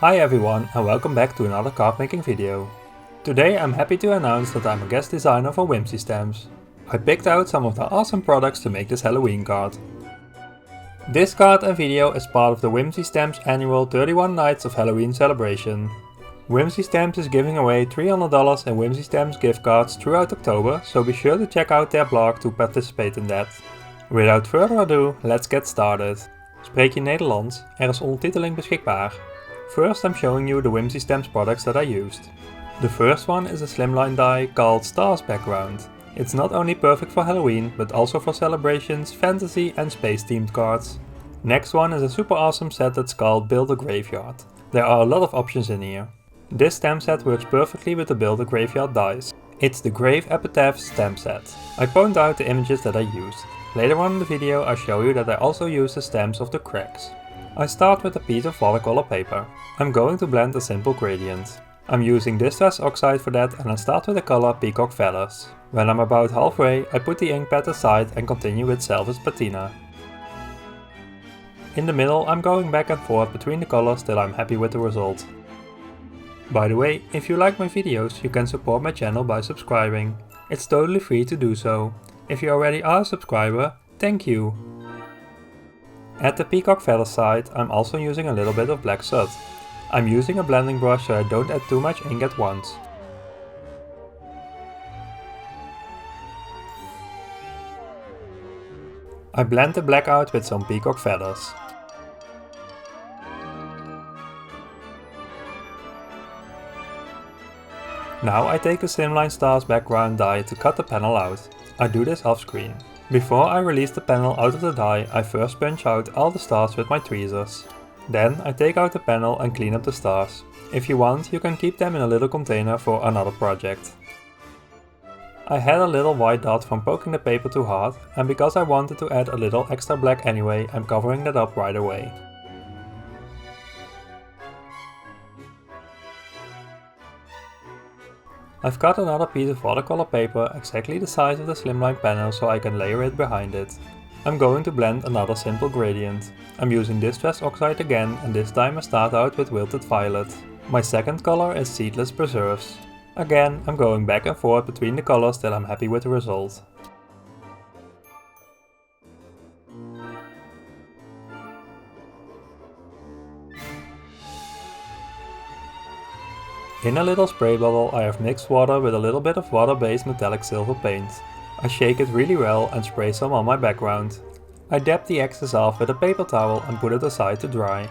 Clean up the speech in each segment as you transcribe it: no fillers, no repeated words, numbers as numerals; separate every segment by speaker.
Speaker 1: Hi everyone and welcome back to another card making video. Today I'm happy to announce that I'm a guest designer for Whimsy Stamps. I picked out some of the awesome products to make this Halloween card. This card and video is part of the Whimsy Stamps Annual 31 Nights of Halloween celebration. Whimsy Stamps is giving away $300 in Whimsy Stamps gift cards throughout October, so be sure to check out their blog to participate in that. Without further ado, let's get started. Spreek je Nederlands? Er is ondertiteling beschikbaar. First I'm showing you the Whimsy Stamps products that I used. The first one is a slimline die called Stars Background. It's not only perfect for Halloween, but also for celebrations, fantasy and space themed cards. Next one is a super awesome set that's called Build a Graveyard. There are a lot of options in here. This stamp set works perfectly with the Build a Graveyard dies. It's the Grave Epitaph stamp set. I point out the images that I used. Later on in the video I show you that I also use the stamps of the cracks. I start with a piece of watercolor paper. I'm going to blend a simple gradient. I'm using distressoxide for that and I start with the color Peacock Feathers. When I'm about halfway, I put the ink pad aside and continue with Selfish Patina. In the middle I'm going back and forth between the colors till I'm happy with the result. By the way, if you like my videos you can support my channel by subscribing. It's totally free to do so. If you already are a subscriber, thank you! At the peacock feather side I'm also using a little bit of black soot. I'm using a blending brush so I don't add too much ink at once. I blend the black out with some peacock feathers. Now I take the slimline stars background die to cut the panel out. I do this off screen. Before I release the panel out of the die, I first punch out all the stars with my tweezers. Then I take out the panel and clean up the stars. If you want, you can keep them in a little container for another project. I had a little white dot from poking the paper too hard, and because I wanted to add a little extra black anyway, I'm covering that up right away. I've cut another piece of watercolor paper exactly the size of the slimline panel so I can layer it behind it. I'm going to blend another simple gradient. I'm using distressoxide again and this time I start out with Wilted Violet. My second color is Seedless Preserves. Again, I'm going back and forth between the colors till I'm happy with the result. In a little spray bottle I have mixed water with a little bit of water-based metallic silver paint. I shake it really well and spray some on my background. I dab the excess off with a paper towel and put it aside to dry.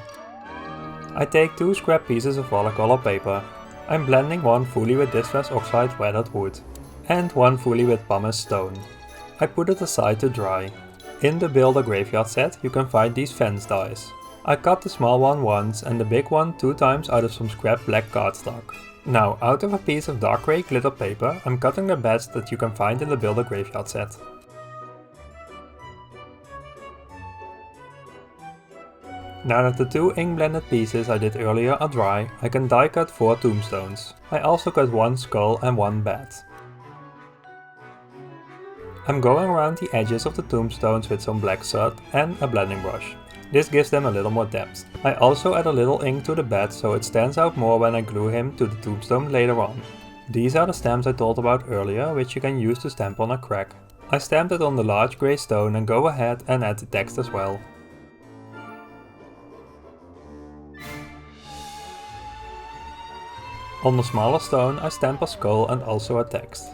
Speaker 1: I take 2 scrap pieces of watercolor paper. I'm blending one fully with distressoxide weathered wood and one fully with pumice stone. I put it aside to dry. In the Build a Graveyard set you can find these fence dies. I cut the small one once and the big one 2 times out of some scrap black cardstock. Now out of a piece of dark grey glitter paper I'm cutting the bats that you can find in the Build a Graveyard set. Now that the 2 ink blended pieces I did earlier are dry, I can die cut 4 tombstones. I also cut 1 skull and 1 bat. I'm going around the edges of the tombstones with some black soot and a blending brush. This gives them a little more depth. I also add a little ink to the bat so it stands out more when I glue him to the tombstone later on. These are the stamps I told about earlier, which you can use to stamp on a crack. I stamped it on the large grey stone and go ahead and add the text as well. On the smaller stone I stamp a skull and also a text.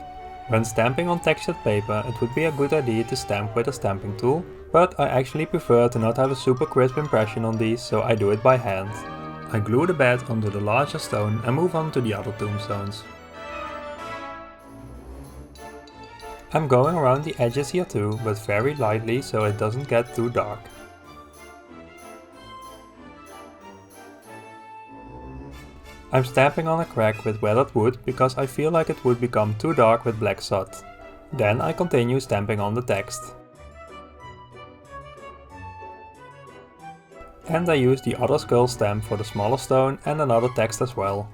Speaker 1: When stamping on textured paper it would be a good idea to stamp with a stamping tool, but I actually prefer to not have a super crisp impression on these, so I do it by hand. I glue the bat onto the larger stone and move on to the other tombstones. I'm going around the edges here too, but very lightly so it doesn't get too dark. I'm stamping on a crack with weathered wood because I feel like it would become too dark with black soot. Then I continue stamping on the text. And I use the other skull stamp for the smaller stone and another text as well.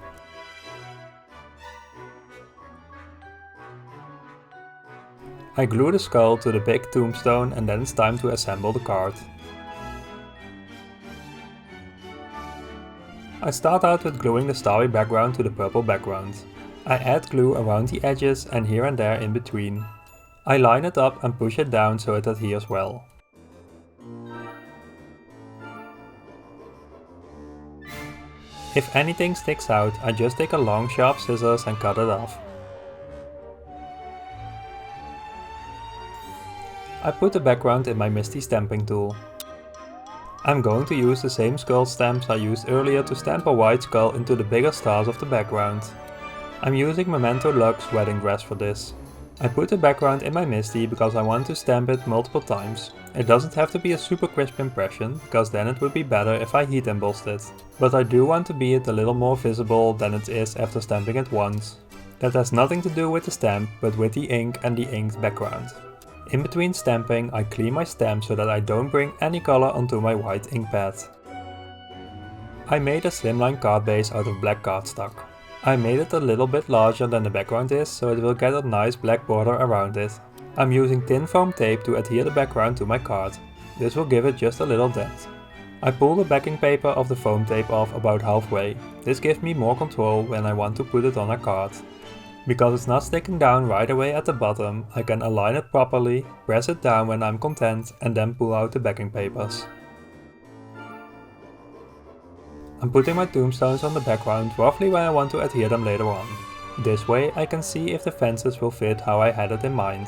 Speaker 1: I glue the skull to the big tombstone and then it's time to assemble the card. I start out with gluing the starry background to the purple background. I add glue around the edges and here and there in between. I line it up and push it down so it adheres well. If anything sticks out, I just take a long sharp scissors and cut it off. I put the background in my Misty stamping tool. I'm going to use the same skull stamps I used earlier to stamp a white skull into the bigger stars of the background. I'm using Memento Lux wedding dress for this. I put the background in my Misty because I want to stamp it multiple times. It doesn't have to be a super crisp impression, because then it would be better if I heat embossed it. But I do want to be it a little more visible than it is after stamping it once. That has nothing to do with the stamp, but with the ink and the inked background. In between stamping, I clean my stamp so that I don't bring any color onto my white ink pad. I made a slimline card base out of black cardstock. I made it a little bit larger than the background is, so it will get a nice black border around it. I'm using thin foam tape to adhere the background to my card. This will give it just a little dent. I pull the backing paper of the foam tape off about halfway. This gives me more control when I want to put it on a card. Because it's not sticking down right away at the bottom, I can align it properly, press it down when I'm content, and then pull out the backing papers. I'm putting my tombstones on the background roughly where I want to adhere them later on. This way I can see if the fences will fit how I had it in mind.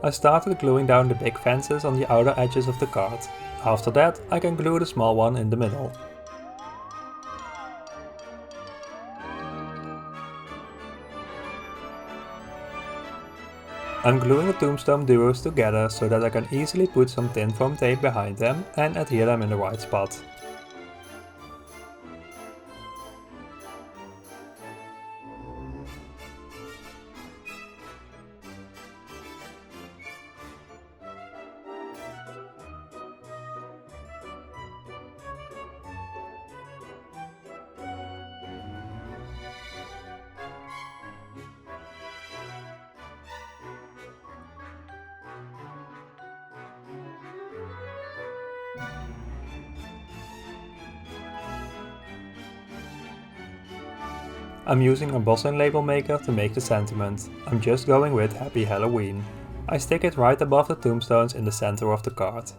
Speaker 1: I started gluing down the big fences on the outer edges of the card. After that I can glue the small one in the middle. I'm gluing the tombstone duos together so that I can easily put some thin foam tape behind them and adhere them in the right spot. I'm using a embossing label maker to make the sentiment. I'm just going with Happy Halloween. I stick it right above the tombstones in the center of the card.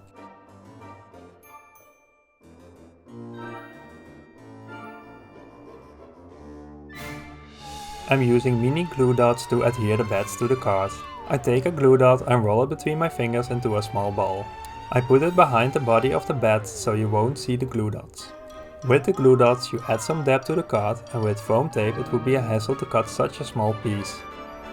Speaker 1: I'm using mini glue dots to adhere the bats to the card. I take a glue dot and roll it between my fingers into a small ball. I put it behind the body of the bat so you won't see the glue dots. With the glue dots you add some depth to the card, and with foam tape it would be a hassle to cut such a small piece.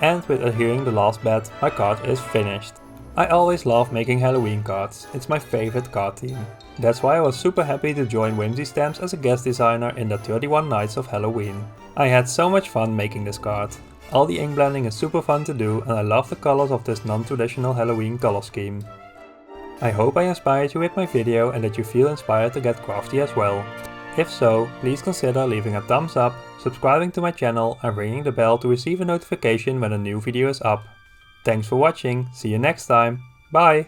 Speaker 1: And with adhering the last bat, my card is finished. I always love making Halloween cards, it's my favorite card theme. That's why I was super happy to join Whimsy Stamps as a guest designer in the 31 Nights of Halloween. I had so much fun making this card. All the ink blending is super fun to do and I love the colors of this non-traditional Halloween color scheme. I hope I inspired you with my video and that you feel inspired to get crafty as well. If so, please consider leaving a thumbs up, subscribing to my channel and ringing the bell to receive a notification when a new video is up. Thanks for watching, see you next time, bye!